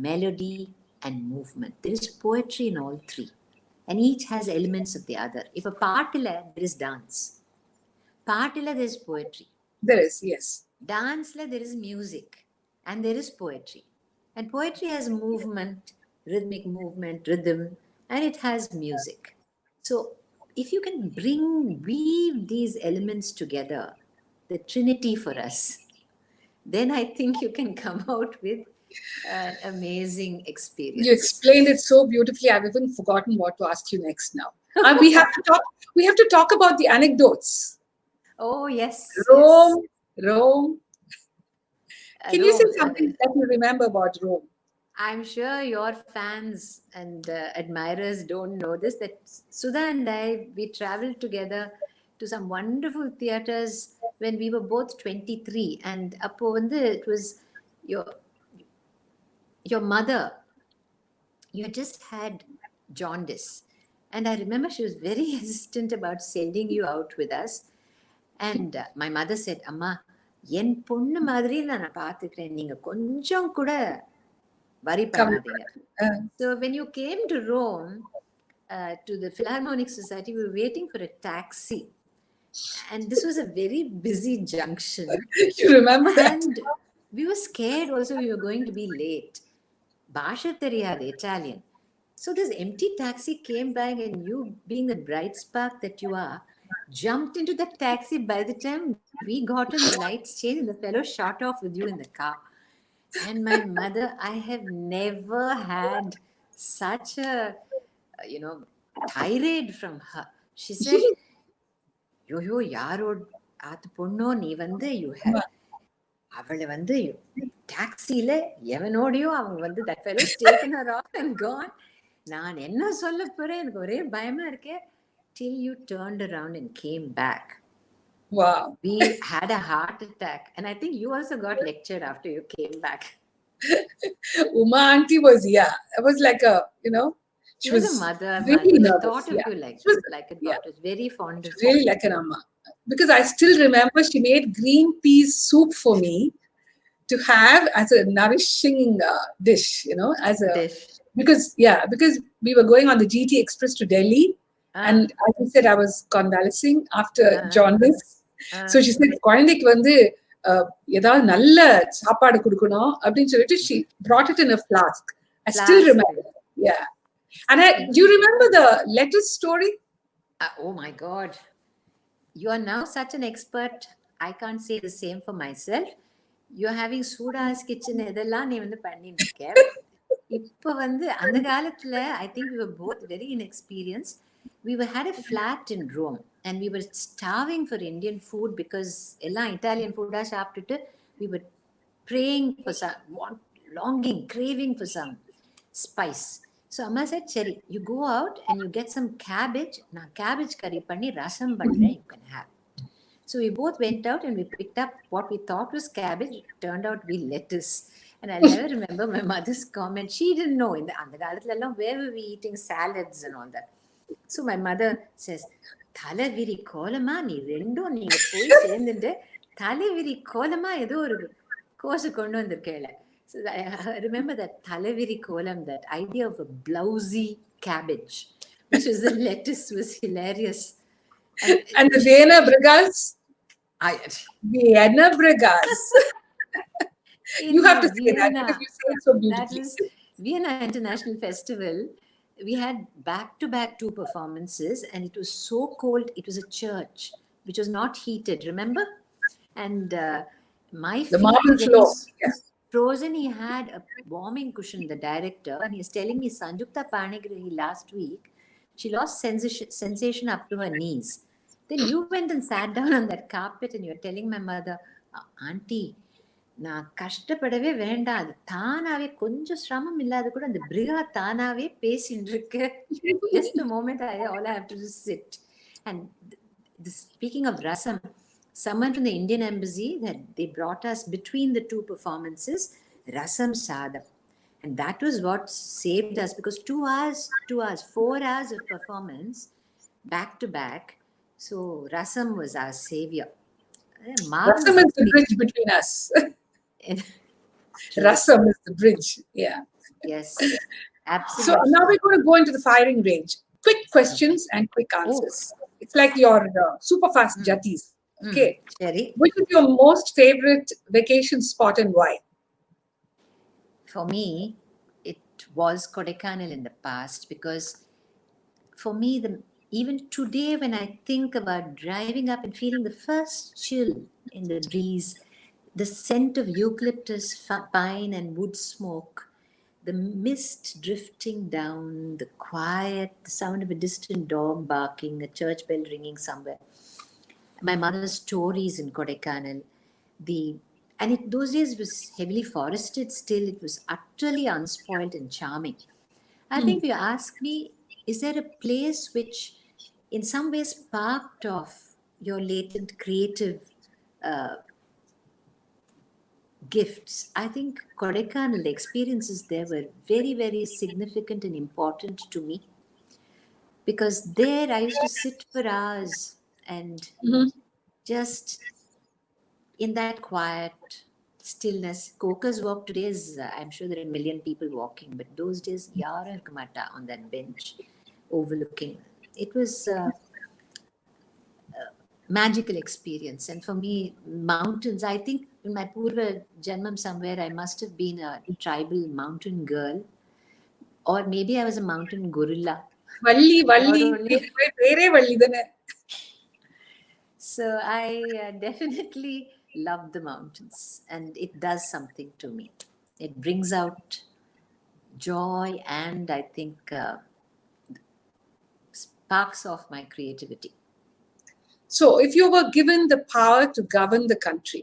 melody, and movement. There is poetry in all three, and each has elements of the other. If a partila, there is dance. Partila, there is poetry. There is, yes. Dance, there is music, and there is poetry. And poetry has movement, rhythmic movement, rhythm, and it has music. So if you can weave these elements together, the trinity for us, then I think you can come out with an amazing experience. You explained it so beautifully. I've even forgotten what to ask you next now. We have to talk. We have to talk about the anecdotes. Oh yes, Rome, Rome. Can you say Rome. something that you remember about Rome? I'm sure your fans and admirers don't know this, that Sudha and I, we traveled together to some wonderful theatres when we were both 23. And appo vandu, it was your mother, you had just had jaundice. And I remember she was very hesitant about sending you out with us. And my mother said, Amma, என் பொண்ணு மாதிரி நான் பார்த்துக்கிறேன், நீங்க கொஞ்சம் கூட worry பண்ணாதீங்க. So when you came to Rome, to the Philharmonic Society, we were waiting for a taxi. And this was a very busy junction. You remember that? And we were scared also we were going to be late. Bhasha theriyadu, Italian. So this empty taxi came back, and you, being the bright spark that you are, jumped into the taxi. By the time we got in, the lights changed and the fellow shot off with you in the car. And my mother, I have never had such a, tirade from her. She said, yo, yaro, aatu ponno, nee vande, you have, அவளை வந்து டாக்ஸியில் எவனோடையோ அவங்க வந்து that fellow taken her off and gone. நான் என்ன சொல்ல போறேன், எனக்கு ஒரே பயமா இருக்கே. Till you turned around and came back. Wow. We had a heart attack, and I think you also got lectured after you came back. Uma auntie was, it was like a, she was a mother. Really She nervous. thought of you like a daughter. Was very fond of you. Really like an amma. Because I still remember she made green peas soup for me to have as a nourishing dish, as a dish. Because we were going on the GT Express to Delhi, and as I said, I was convalescing after jaundice. So she said, குழந்தைக்கு வந்து ஏதாவது நல்ல சாப்பாடு கொடுக்கணும் அப்படின்னு சொல்லிட்டு she brought it in a flask. I still remember. Yeah. And do you remember the lettuce story? Oh my God. You are now such an expert. I can't say the same for myself. You're having Sudha's kitchen இதெல்லாம் நீ வந்து பண்ணிட்டு இருக்க. இப்போ வந்து அந்த காலத்துல I think we were both very inexperienced. We had a flat in Rome, and we were starving for Indian food because எல்லாம் Italian food சாப்பிட்டுட்டு we were praying for some, longing, craving for some spice. So Amma said, Cheri, you go out and you get some cabbage. Na cabbage curry panni rasam pandren, you can have. So we both went out and we picked up what we thought was cabbage. It turned out to be lettuce. And I'll never remember my mother's comment. She didn't know in the andagalathala where were we eating salads and all that. So my mother says, Thalaviri kolama nee rendo neenga poi sendunde Thalaviri kolama edho oru course kondu vandirukela. So I remember that Thalaviri kolam, that idea of a blousy cabbage, which was the lettuce, was hilarious. And the Vienna Bragas. Vienna Bragas. You have to say Vienna, that because you say it so beautifully. That was Vienna International Festival. We had back-to-back 2 performances, and it was so cold. It was a church which was not heated, remember? And my the marble floor. Yes. Frozen. He had a warming cushion, the director, and he's telling me Sanjukta Panigrahi last week, she lost sensation up to her knees. Then you went and sat down on that carpet and you're telling my mother, Auntie, நான் கஷ்டப்படவே வேண்டாம், அது தானாவே கொஞ்சம் சிரமம் இல்லாத கூட அந்த பிரிகா தானாவே பேசிட்டு இருக்கு. Just the moment all I have to do is sit. And speaking of rasam, someone from the Indian Embassy, that they brought us between the two performances, Rasam Sadam. And that was what saved us, because 4 hours of performance back to back. So Rasam was our savior. A marvelous Rasam is the experience. bridge between us. True. Rasam is the bridge. Yeah. Yes, So absolutely. now we're going to go into the firing range. Quick questions and quick Oh, answers. It's like your super fast jutties. Okay. Sherry, Which is your most favorite vacation spot and why? for me, it was Kodaikanal in the past, because for me, even today, when I think about driving up and feeling the first chill in the breeze, the scent of eucalyptus, pine, and wood smoke, the mist drifting down, the quiet, the sound of a distant dog barking, a church bell ringing somewhere, my mother's stories in Kodaikanal, those days was heavily forested still. It was utterly unspoiled and charming. I think if you ask me, is there a place which in some ways sparked off your latent creative uh, gifts? I think Kodaikanal, the experiences there were very, very significant and important to me, because there I used to sit for hours and Mhm. just in that quiet stillness. Coker's walk today is, I'm sure there are a million people walking, but those days, Yara Kamata on that bench overlooking. It was a magical experience. And for me, mountains, I think in my Purva Janmam somewhere, I must have been a tribal mountain girl, or maybe I was a mountain gorilla. Valli, God Valli, only. Vere Valli தானே. So I definitely love the mountains, and it does something to me. It brings out joy, and I think sparks off my creativity. So if you were given the power to govern the country,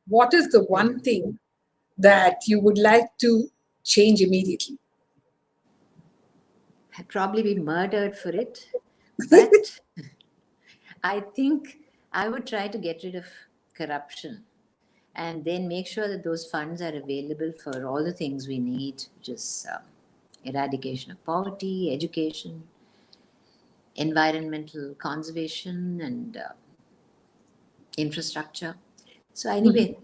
what is the one thing that you would like to change immediately? I'd probably be murdered for it, but I think I would try to get rid of corruption and then make sure that those funds are available for all the things we need, which is eradication of poverty, education, environmental conservation, and infrastructure. So anyway,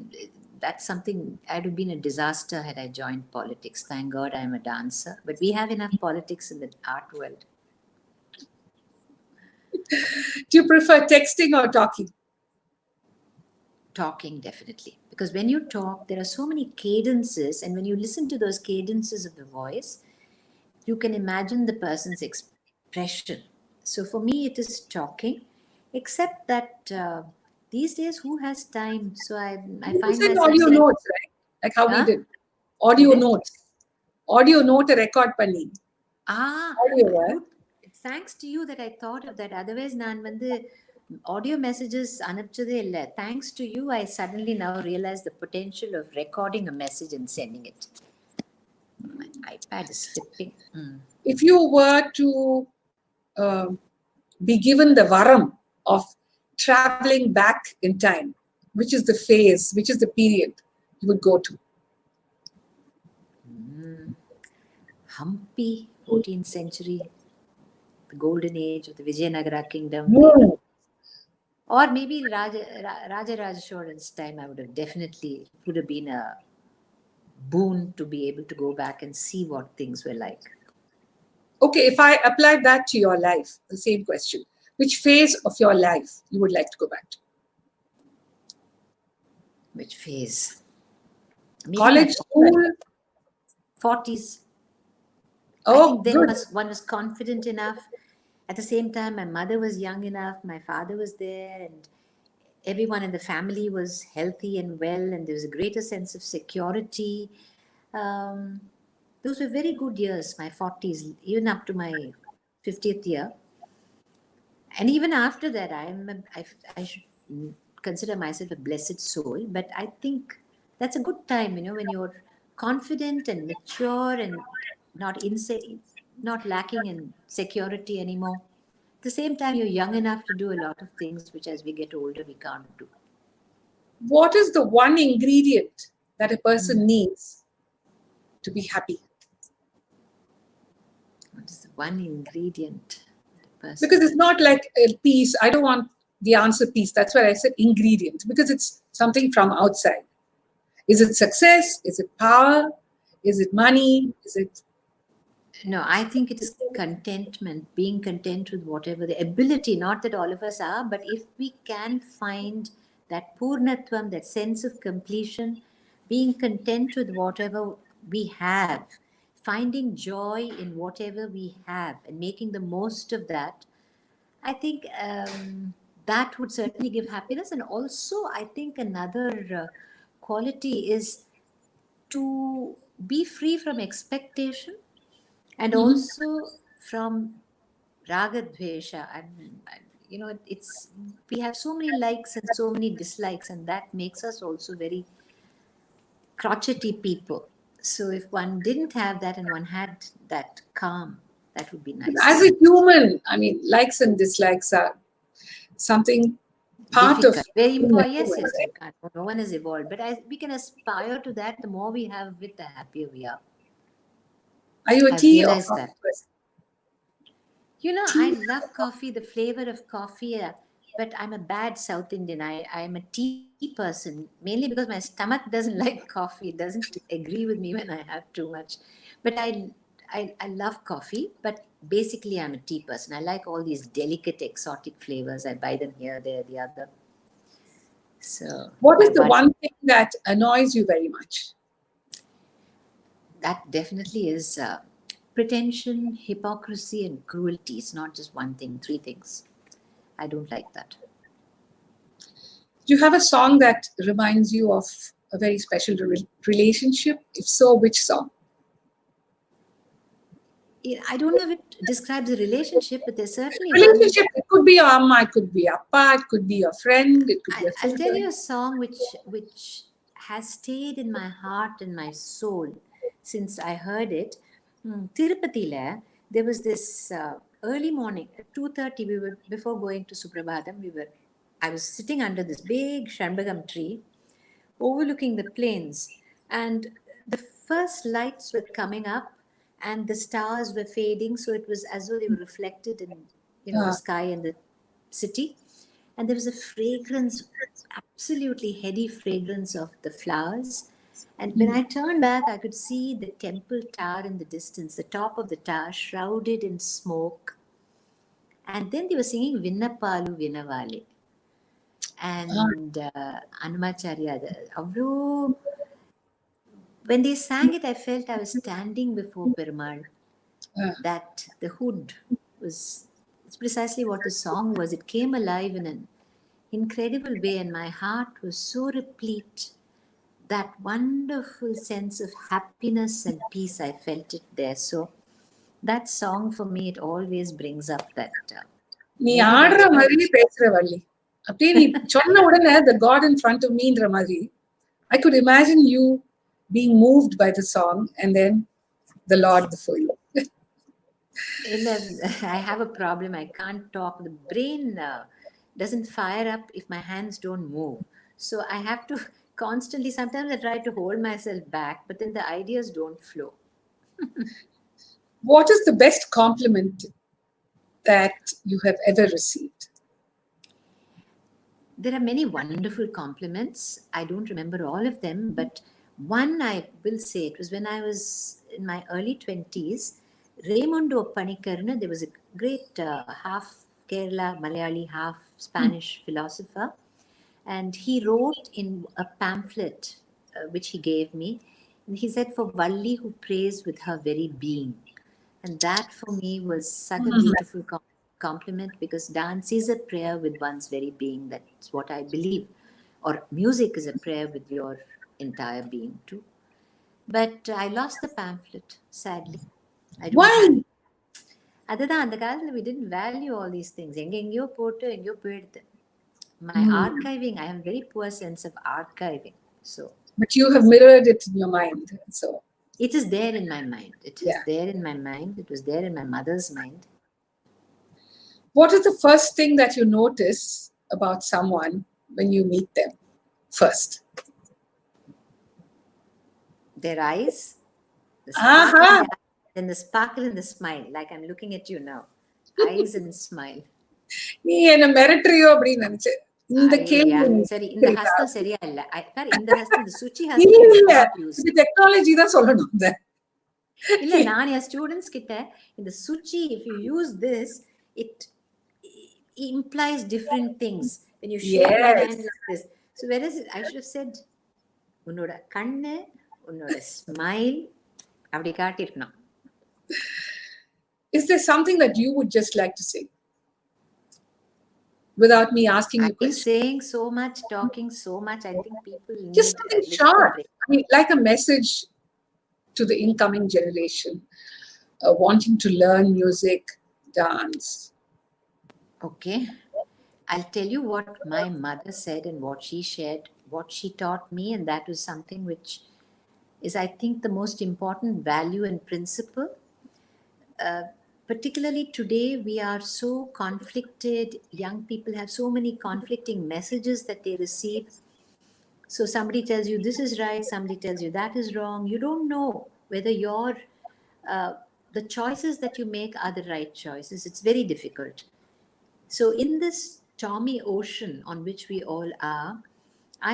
that's something. I'd have been a disaster had I joined politics. Thank God I'm a dancer, but we have enough politics in the art world. Do you prefer texting or talking? Talking, definitely, because when you talk, there are so many cadences, and when you listen to those cadences of the voice, you can imagine the person's expression. So for me, it is talking, except that these days, who has time? So I You find send myself audio saying, notes, right? Like how we huh? did. Audio It? notes. Audio note record பண்ணி. Ah, Audio, you. Thanks to you that I thought of that. Otherwise, நான் வந்து audio messages அனுப்பிச்சதே இல்லை. Thanks to you, I suddenly now realize the potential of recording a message and sending it. My iPad is slipping. If you were to be given the varam of traveling back in time, which is the phase, which is the period you would go to? Hampi, 14th century, the golden age of the Vijayanagara kingdom. Or maybe Raja Cholan's time. I would have definitely, it would have been a boon to be able to go back and see what things were like. Okay, if I applied that to your life, the same question, which phase of your life you would like to go back to? Which phase? Maybe College, school? 40s. I Oh, think then good. one was confident enough. At the same time, my mother was young enough, my father was there, and everyone in the family was healthy and well, and there was a greater sense of security. Those were very good years, my 40s, even up to my 50th year. And even after that, I should consider myself a blessed soul, but I think that's a good time, when you're confident and mature and not lacking in security anymore. At the same time, you're young enough to do a lot of things which, as we get older, we can't do. What is the one ingredient that a person needs to be happy? What is the one ingredient the person? Because it's not like a piece. I don't want the answer piece. That's why I said ingredient, because it's something from outside. Is it success? Is it power? Is it money? Is it... No, I think it is contentment, being content with whatever the ability, not that all of us are, but if we can find that purnatvam, that sense of completion, being content with whatever we have, finding joy in whatever we have and making the most of that, I think that would certainly give happiness. And also, I think another quality is to be free from expectation and Mhm. also from raga dvesha. And you know, it's we have so many likes and so many dislikes, and that makes us also very crotchety people. So if one didn't have that and one had that calm, that would be As nice. a human, I mean, likes and dislikes are something part of Difficult, very being a important. Yes, human, yes, you right? can't. No one is evolved, but we can aspire to that. The more we have with, the happier we are. Are you a I've tea or realized coffee that. person? You know, I Tea? love coffee, the flavor of coffee, but I'm a bad South Indian. I'm a tea person, mainly because my stomach doesn't like coffee. It doesn't agree with me when I have too much. But I love coffee, but basically I'm a tea person. I like all these delicate, exotic flavors. I buy them here, there, the other. So What my is the body, one thing that annoys you very much? that definitely is pretension, hypocrisy, and cruelty. It's not just one thing, three things. I don't like that. Do you have a song that reminds you of a very special relationship? If so, which song? I don't know if it describes a relationship, but there's certainly one. Relationship, it could be your amma, it could be appa, it could be your friend, it could be a I'll tell sister. you a song which has stayed in my heart and my soul since I heard it. Tirupatila, there was this early morning at 2:30. We were before going to Suprabhatam. I was sitting under this big Shanbagam tree, overlooking the plains, and the first lights were coming up, and the stars were fading. So it was as though they were reflected in, the Ah, sky and the city. And there was a fragrance, absolutely heady fragrance of the flowers. And when I turned back, I could see the temple tower in the distance, the top of the tower shrouded in smoke. And then they were singing Vinnapalu Vinnavale. ah, And Anumacharya, when they sang it, I felt I was standing before Perumal. ah. That the hood was, it's precisely what the song was. It came alive in an incredible way, and my heart was so replete. That wonderful sense of happiness and peace, I felt it there. So that song for me, it always brings up that நீ maybe ஆடுற that's why. மாதிரியே பேசுற வள்ளி. அப்படியே நீ சொன்ன உடனே the God in front of meன்ற மாதிரி, I could imagine you being moved by the song and then the Lord before you. I have a problem. I can't talk. The brain doesn't fire up if my hands don't move. So I have to constantly, sometimes I try to hold myself back, but then the ideas don't flow. What is the best compliment that you have ever received? There are many wonderful compliments. I don't remember all of them, but one I will say, it was when I was in my early 20s. Raimundo Panikarna, there was a great half Kerala Malayali, half Spanish philosopher, and he wrote in a pamphlet which he gave me. And he said, "For Valli who prays with her very being." And that for me was such a beautiful compliment, because dance is a prayer with one's very being. That's what I believe. Or music is a prayer with your entire being too. But I lost the pamphlet, sadly. I don't have Why? it. அதுதான் அந்த காலத்துல we didn't value all these things. எங்கெங்கேயோ போட்டு எங்கேயோ போயிடுது. My Hmm. archiving, I have very poor sense of archiving. So But you have mirrored it in your mind. So, it is there in my mind. It is yeah. there in my mind. It was there in my mother's mind. What is the first thing that you notice about someone when you meet them? first? Their eyes, the sparkle in the eye, and the sparkle in the smile. Like I'm looking at you now. Eyes and smile. நீ என்ன மிரட்டுறியோ அப்படின்னு நினைச்சேன். இந்த கேள்வி சரி, இந்த ஹஸ்தம் சரியா இல்ல. இந்த ஹஸ்தம், இந்த சுச்சி ஹஸ்தம் டெக்னாலஜி தான் சொல்லணும். இல்ல, நான் என் ஸ்டூடெண்ட்ஸ் கிட்ட இந்த Suchi, if you use this, it implies different things when you shake your hand like this. So whereas I should have said உன்னோட கண்ணு, உன்னோட ஸ்மைல் அப்படி காட்டிருக்கணும். Is there something that you would just like to say without me asking you questions? Saying so much, talking so much, I think people need just something short. I mean, like a message to the incoming generation, wanting to learn music, dance. Okay. I'll tell you what my mother said and what she shared, what she taught me, and that was something which is, I think, the most important value and principle. Particularly today, we are so conflicted. Young people have so many conflicting messages that they receive. So somebody tells you this is right, somebody tells you that is wrong. You don't know whether the choices that you make are the right choices. It's very difficult. So in this stormy ocean on which we all are,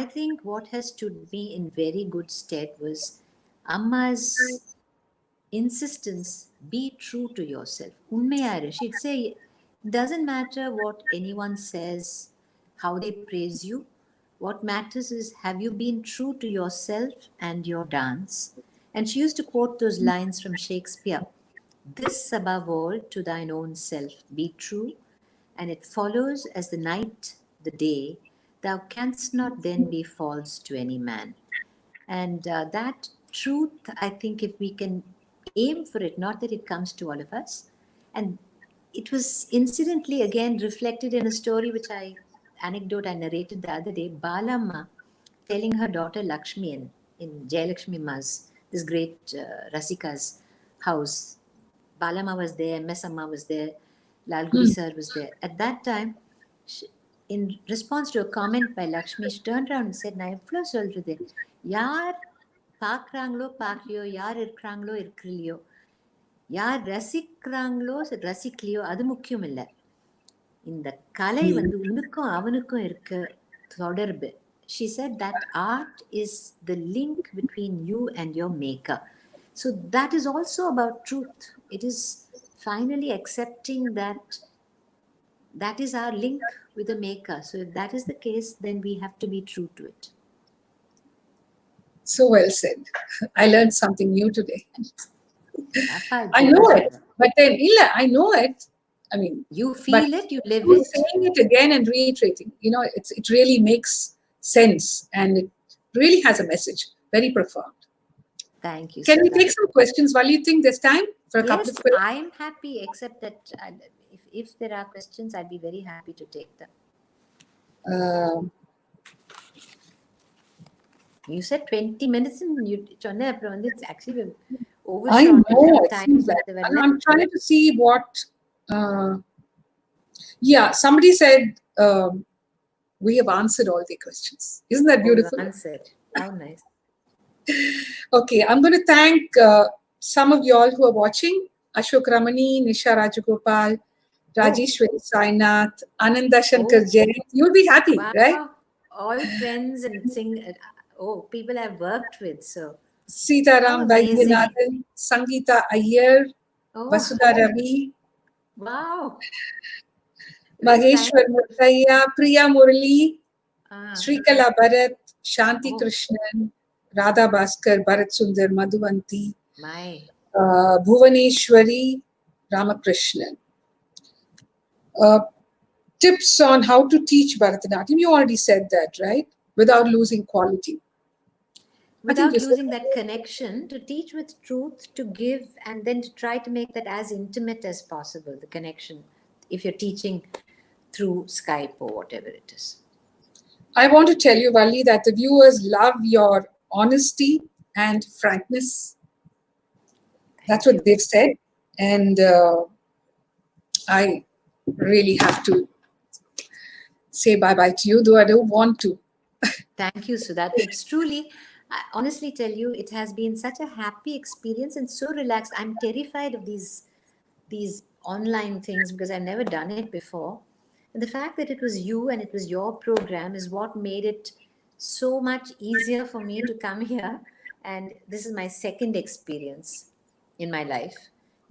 I think what has stood me in very good stead was Amma's insistence, be true to yourself. Unmaiyaru. She'd say, it doesn't matter what anyone says, how they praise you. What matters is, have you been true to yourself and your dance? And she used to quote those lines from Shakespeare. This above all, to thine own self be true, and it follows as the night the day, thou canst not then be false to any man. And that truth, I think, if we can aim for it, not that it comes to all of us. And it was incidentally again reflected in a story which anecdote I narrated the other day. Balamma telling her daughter Lakshmi in Jayalakshmi Ma's, this great Rasika's house. Balamma was there, MS Amma was there, Lalguri sir was there. At that time, in response to a comment by Lakshmi, she turned around and said, நான் எவ்வளோ சொல்றது, யார் பார்க்குறாங்களோ பார்க்கலையோ, யார் இருக்கிறாங்களோ இருக்கலையோ, யார் ரசிக்கிறாங்களோ ரசிக்கலையோ, அது முக்கியம் இல்லை. இந்த கலை வந்து உனக்கும் அவனுக்கும் இருக்க தொடர்பு. She said that art is the link between you and your maker. So that is also about truth. It is finally accepting that that is our link with the maker. So if that is the case, then we have to be true to it. So well said. I learned something new today. I know it, but then I know it. I mean, you feel it, you live it. Saying it again and reiterating, it really makes sense, and it really has a message, very profound. Thank you. Can we take some questions? While you think there's time for a couple of questions? Yes, I'm happy, except that if there are questions, I'd be very happy to take them. You said 20 minutes and it's actually overshot. I know. I'm trying to see what. Somebody said we have answered all the questions. Isn't that beautiful? Answered. How nice. Okay, I'm going to thank some of you all who are watching. Ashok Ramani, Nisha Rajagopal, Rajeshwari Sainath, Ananda Shankar Jain. You'll be happy, right? All friends and people I've worked with. So Sitaram Vaidyanathan, Sangeeta Iyer, Vasudha Ravi. Wow. Maheshwar Murtaya, Priya Murali, Srikala Bharat, Shanti Krishnan, Radha Bhaskar, Bharat Sundar, Madhuvanti, Bhuvaneshwari, Ramakrishnan. Tips on how to teach Bharatanatyam. You already said that, right? Without losing quality. Without losing that connection, to teach with truth, to give, and then to try to make that as intimate as possible, the connection, if you're teaching through Skype or whatever it is. I want to tell you, Valli, that the viewers love your honesty and frankness. That's what they've said. And I really have to say bye-bye to you, though I don't want to. Thank you, Sudha. It's truly, I honestly tell you, it has been such a happy experience and so relaxed. I'm terrified of these online things because I've never done it before. And the fact that it was you and it was your program is what made it so much easier for me to come here. And this is my second experience in my life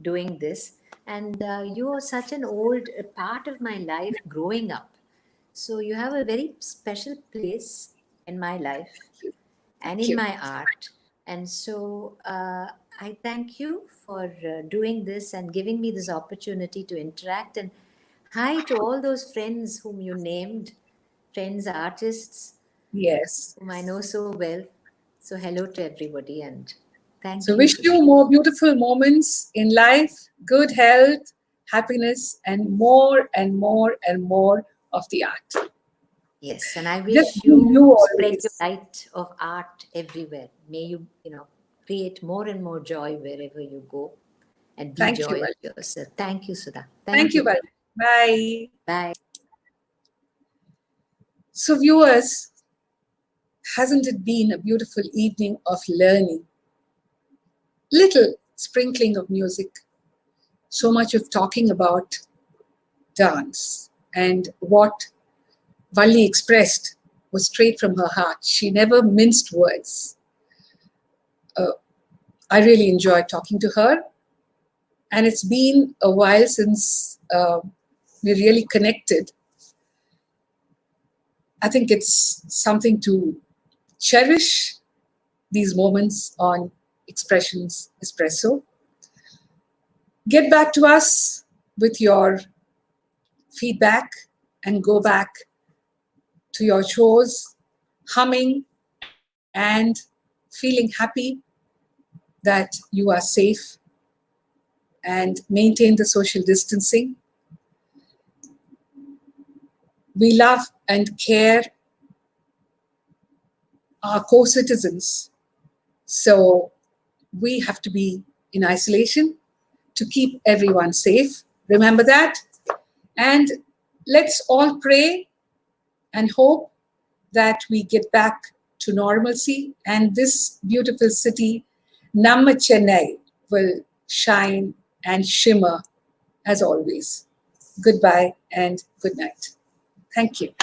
doing this. And you are such an old part of my life growing up. So you have a very special place in my life and Thank in you. my art. And so I thank you for doing this and giving me this opportunity to interact. And hi to all those friends whom you named, friends, artists Yes. whom I know so well. So hello to everybody and thank So you, wish Sudha. you more beautiful moments in life, good health, happiness, and more and more and more of the art. Yes, and I Just wish be you you spread your always. light of art everywhere. May you, create more and more joy wherever you go and be Thank you, joy Val. yourself. Thank you, Sudha. Thank Thank you, you. Val. Bye. Bye. So, viewers, hasn't it been a beautiful evening of learning? Little sprinkling of music, so much of talking about dance, and what Valli expressed was straight from her heart. She never minced words. Uh, I really enjoyed talking to her, and it's been a while since we really connected. I think it's something to cherish these moments on Expressions Espresso. Get back to us with your feedback and go back to your chores, humming and feeling happy that you are safe and maintain the social distancing. We love and care our co citizens. So we have to be in isolation to keep everyone safe. Remember that. And let's all pray and hope that we get back to normalcy and this beautiful city, Namma Chennai, will shine and shimmer as always. Goodbye and good night. Thank you.